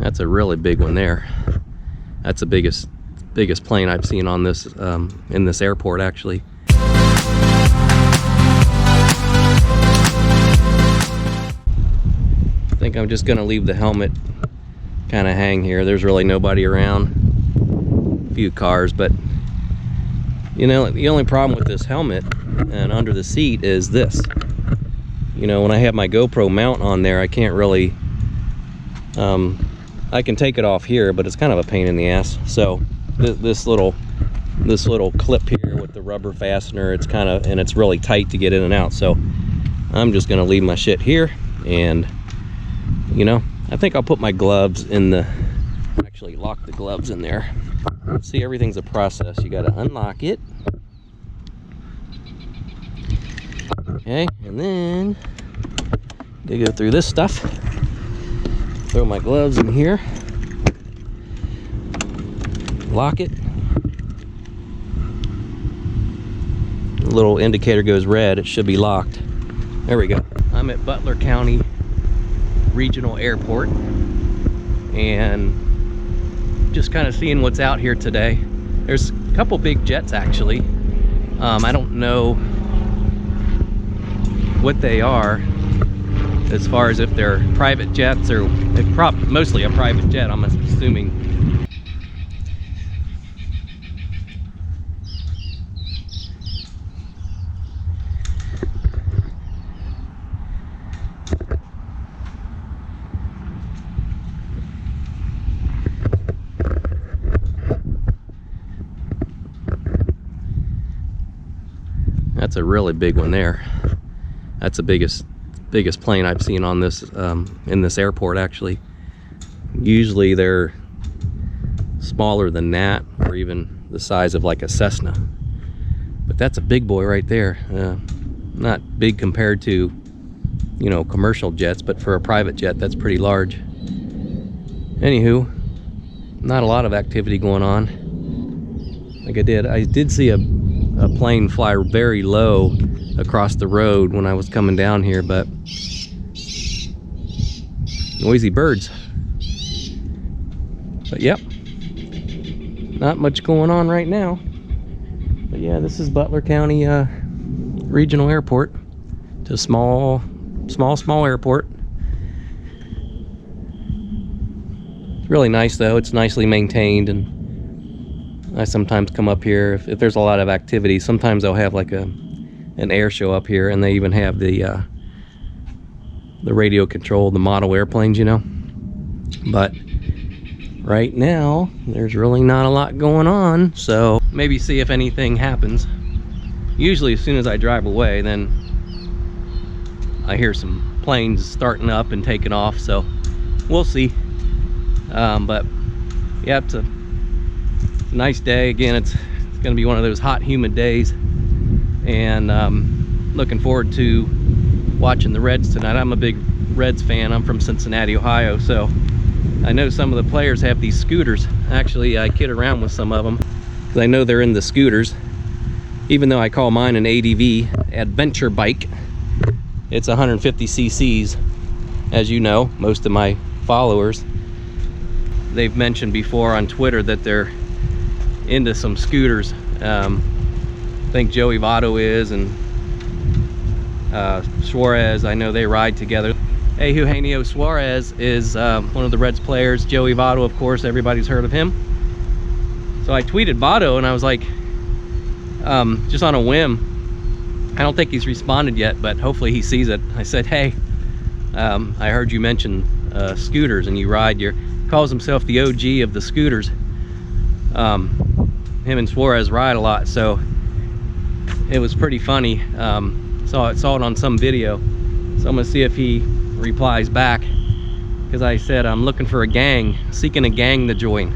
That's a really big one there. That's the biggest plane I've seen on this in this airport, actually. I think I'm just gonna leave the helmet kind of hang here. There's really nobody around. A few cars, but you know, the only problem with this helmet and under the seat is this. You know, when I have my GoPro mount on there, I can't really I can take it off here, but it's kind of a pain in the ass. So this little clip here with the rubber fastener, it's kind of, and it's really tight to get in and out. So I'm just gonna leave my shit here, and you know, I think I'll put my gloves in the, actually lock the gloves in there. See, everything's a process. You got to unlock it. Okay, and then they go through this stuff. Throw my gloves in here. Lock it. The little indicator goes red. It should be locked. There we go. I'm at Butler County Regional Airport, and just kind of seeing what's out here today. There's a couple big jets, actually. I don't know what they are, as far as if they're private jets or mostly a private jet, I'm assuming. That's a really big one there. That's the biggest plane I've seen on this in this airport, actually. Usually they're smaller than that, or even the size of like a Cessna. But that's a big boy right there. Not big compared to, you know, commercial jets, but for a private jet, that's pretty large. Anywho, not a lot of activity going on. Like I did see a plane fly very low across the road when I was coming down here, but noisy birds. But yep, not much going on right now. But yeah, this is Butler County Regional Airport. It's a small airport. It's really nice though. It's nicely maintained, and I sometimes come up here if there's a lot of activity. Sometimes they'll have like an air show up here, and they even have the radio control, the model airplanes, you know. But right now there's really not a lot going on, so maybe see if anything happens. Usually as soon as I drive away, then I hear some planes starting up and taking off, so we'll see. But yeah, it's a nice day. Again, it's gonna be one of those hot, humid days, and looking forward to watching the Reds tonight. I'm a big Reds fan. I'm from Cincinnati, Ohio, so I know some of the players have these scooters. Actually, I kid around with some of them because I know they're in the scooters, even though I call mine an ADV, adventure bike. It's 150 cc's, as you know, most of my followers. They've mentioned before on Twitter that they're into some scooters. I think Joey Votto is, and Suarez, I know they ride together. Hey, Eugenio Suarez is one of the Reds players. Joey Votto, of course, everybody's heard of him. So I tweeted Votto, and I was like, just on a whim, I don't think he's responded yet, but hopefully he sees it. I said, hey, I heard you mention scooters, and you ride your, calls himself the OG of the scooters. Him and Suarez ride a lot, so it was pretty funny. Saw it on some video, so I'm gonna see if he replies back, because I said I'm looking for a gang, seeking a gang to join.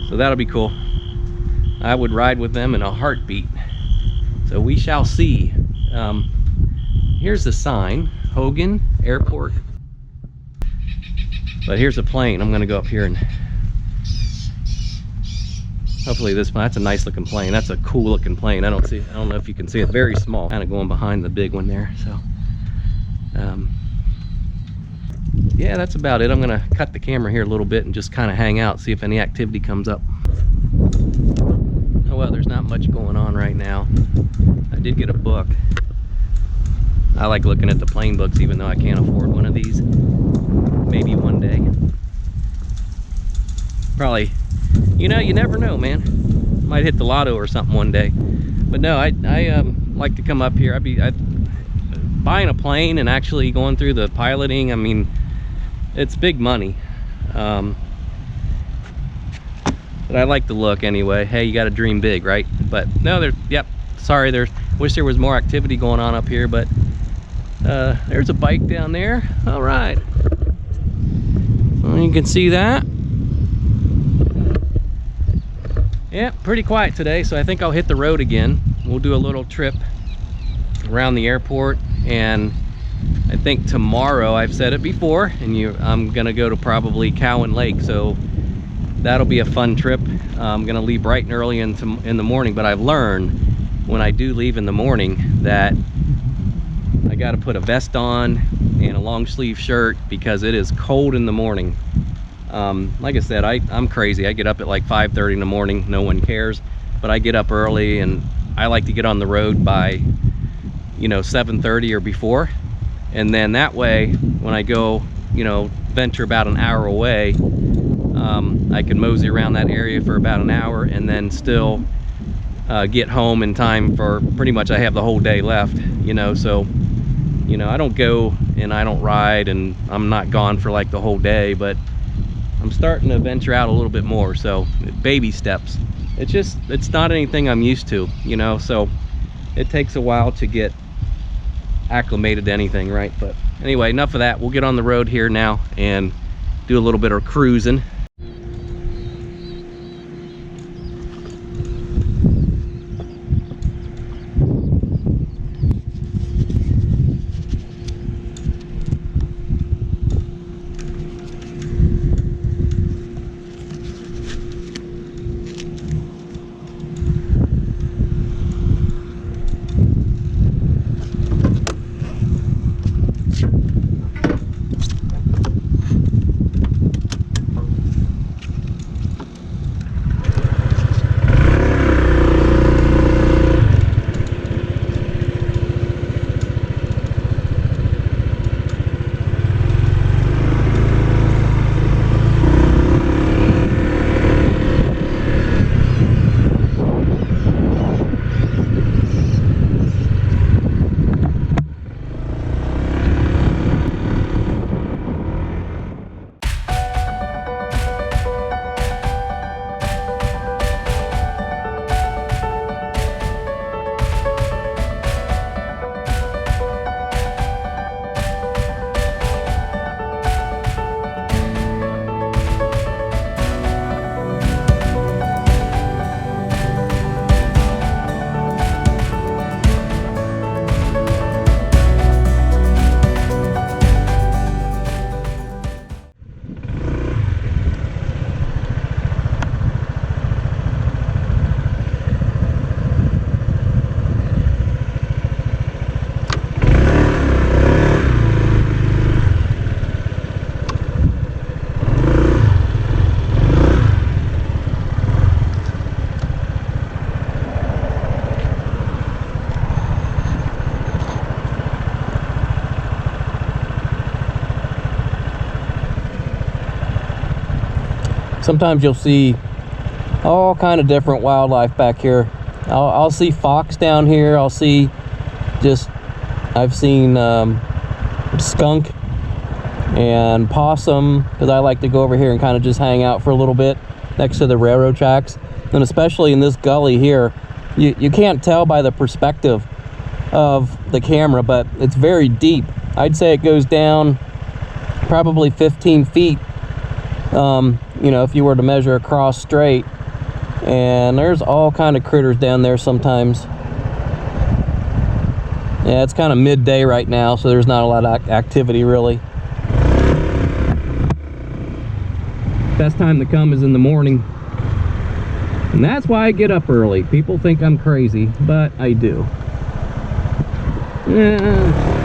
So that'll be cool. I would ride with them in a heartbeat. So we shall see. Here's the sign, Hogan Airport. But here's a plane. I'm gonna go up here and hopefully this one. That's a nice looking plane. That's a cool looking plane. I don't know if you can see it. Very small, kind of going behind the big one there. So yeah, that's about it. I'm gonna cut the camera here a little bit and just kind of hang out, see if any activity comes up. Oh well, there's not much going on right now. I did get a book. I like looking at the plane books even though I can't afford one of these. Maybe one day. Probably, you know, you never know, man. Might hit the lotto or something one day. But no, I like to come up here. Buying a plane and actually going through the piloting, I mean, it's big money. But I like to look anyway. Hey, you got to dream big, right? But no, yep, sorry, wish there was more activity going on up here, but there's a bike down there. All right. Well, you can see that. Yeah, pretty quiet today, so I think I'll hit the road again. We'll do a little trip around the airport, and I think tomorrow, I've said it before, and I'm gonna go to probably Cowan Lake, so that'll be a fun trip. I'm gonna leave bright and early in the morning, but I've learned when I do leave in the morning that I gotta put a vest on and a long sleeve shirt because it is cold in the morning. Like I said, I'm crazy. I get up at like 5:30 in the morning. No one cares, but I get up early, and I like to get on the road by, you know, 7:30 or before, and then that way when I go, you know, venture about an hour away, I can mosey around that area for about an hour and then still get home in time for pretty much, I have the whole day left, you know. So, you know, I don't go and I don't ride and I'm not gone for like the whole day, but I'm starting to venture out a little bit more. So baby steps. It's not anything I'm used to, you know, so it takes a while to get acclimated to anything, right? But anyway, enough of that. We'll get on the road here now and do a little bit of cruising. Sometimes you'll see all kind of different wildlife back here. I'll see fox down here. I've seen skunk and possum, because I like to go over here and kind of just hang out for a little bit next to the railroad tracks. And especially in this gully here, you can't tell by the perspective of the camera, but it's very deep. I'd say it goes down probably 15 feet, you know, if you were to measure across straight. And there's all kind of critters down there sometimes. Yeah, it's kind of midday right now, so there's not a lot of activity really. Best time to come is in the morning. And that's why I get up early. People think I'm crazy, but I do. Yeah.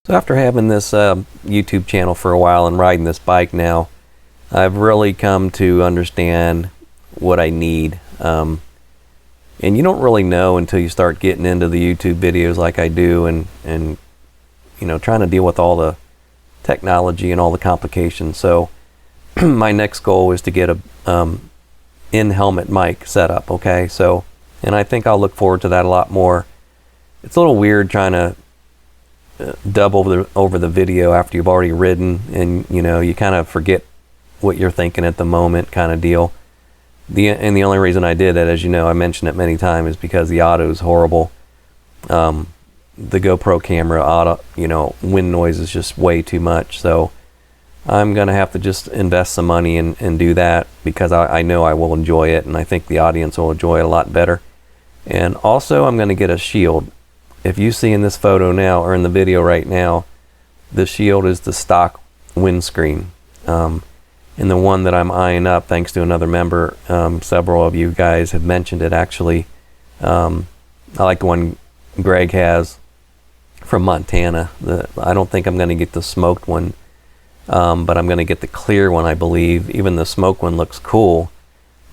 So after having this YouTube channel for a while and riding this bike now, I've really come to understand what I need. And you don't really know until you start getting into the YouTube videos like I do, and you know, trying to deal with all the technology and all the complications. So my next goal is to get a in-helmet mic setup, okay? So, and I think I'll look forward to that a lot more. It's a little weird trying to dub over the video after you've already ridden, and you know, you kind of forget what you're thinking at the moment, kind of deal. And the only reason I did it, as you know, I mentioned it many times, is because the audio is horrible. The GoPro camera auto, you know, wind noise is just way too much. So I'm gonna have to just invest some money and do that, because I know I will enjoy it, and I think the audience will enjoy it a lot better. And also, I'm gonna get a shield. If you see in this photo now, or in the video right now, the shield is the stock windscreen. And the one that I'm eyeing up, thanks to another member, several of you guys have mentioned it actually. I like the one Greg has from Montana. I don't think I'm going to get the smoked one, but I'm going to get the clear one, I believe. Even the smoke one looks cool.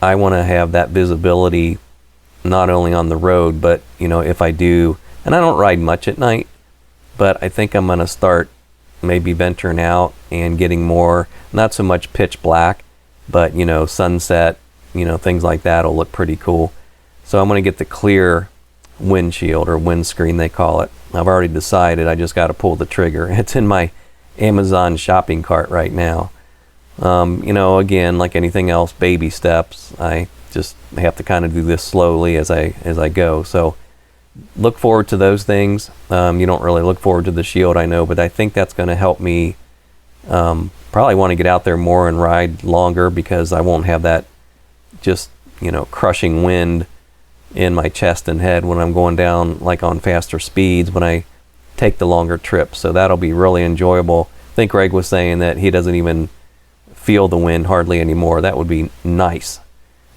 I want to have that visibility not only on the road, but you know, if I do, and I don't ride much at night, but I think I'm going to start maybe venturing out and getting more, not so much pitch black, but you know, sunset, you know, things like that will look pretty cool. So I'm going to get the clear windshield, or windscreen they call it. I've already decided, I just got to pull the trigger. It's in my Amazon shopping cart right now. You know, again, like anything else, baby steps. I just have to kind of do this slowly as I go. So look forward to those things. You don't really look forward to the shield, I know, but I think that's going to help me probably want to get out there more and ride longer, because I won't have that just, you know, crushing wind in my chest and head when I'm going down like on faster speeds when I take the longer trips. So that'll be really enjoyable. I think Greg was saying that he doesn't even feel the wind hardly anymore. That would be nice.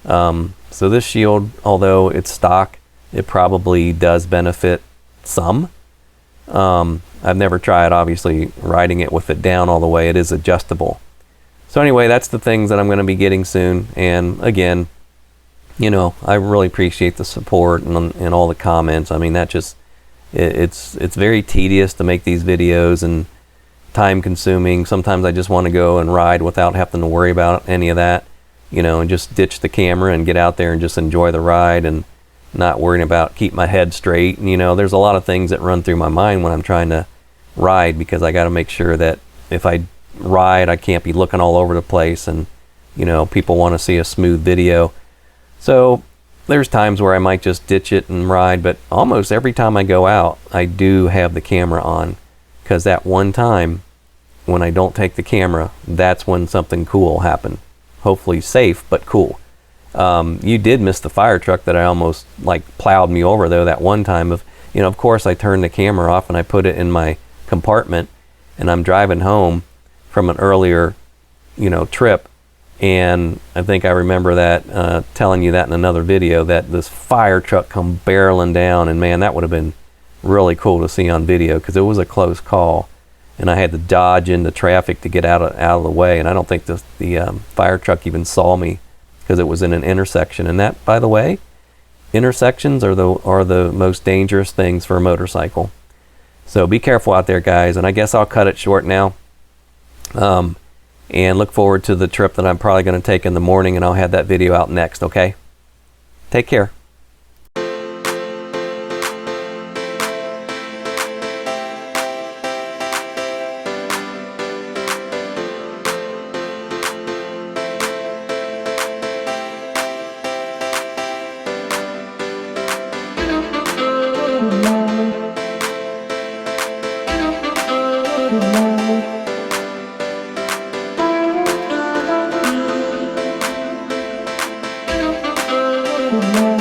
So this shield, although it's stock, it probably does benefit some. I've never tried, obviously, riding it with it down all the way. It is adjustable. So anyway, that's the things that I'm going to be getting soon. And again, you know, I really appreciate the support and all the comments. I mean, that just, it's very tedious to make these videos and time consuming. Sometimes I just want to go and ride without having to worry about any of that, you know, and just ditch the camera and get out there and just enjoy the ride, and not worrying about keep my head straight. And, you know, there's a lot of things that run through my mind when I'm trying to ride, because I got to make sure that if I ride, I can't be looking all over the place, and you know, people want to see a smooth video. So there's times where I might just ditch it and ride, but almost every time I go out, I do have the camera on, because that one time when I don't take the camera, that's when something cool will happen. Hopefully safe, but cool. You did miss the fire truck that I almost like plowed me over, though, that one time. Of course I turned the camera off and I put it in my compartment, and I'm driving home from an earlier, you know, trip, and I think I remember that telling you that in another video, that this fire truck come barreling down, and man, that would have been really cool to see on video, because it was a close call, and I had to dodge into traffic to get out of the way, and I don't think the fire truck even saw me, because it was in an intersection. And that, by the way, intersections are the most dangerous things for a motorcycle. So be careful out there, guys. And I guess I'll cut it short now. And look forward to the trip that I'm probably going to take in the morning, and I'll have that video out next, okay? Take care. Bye.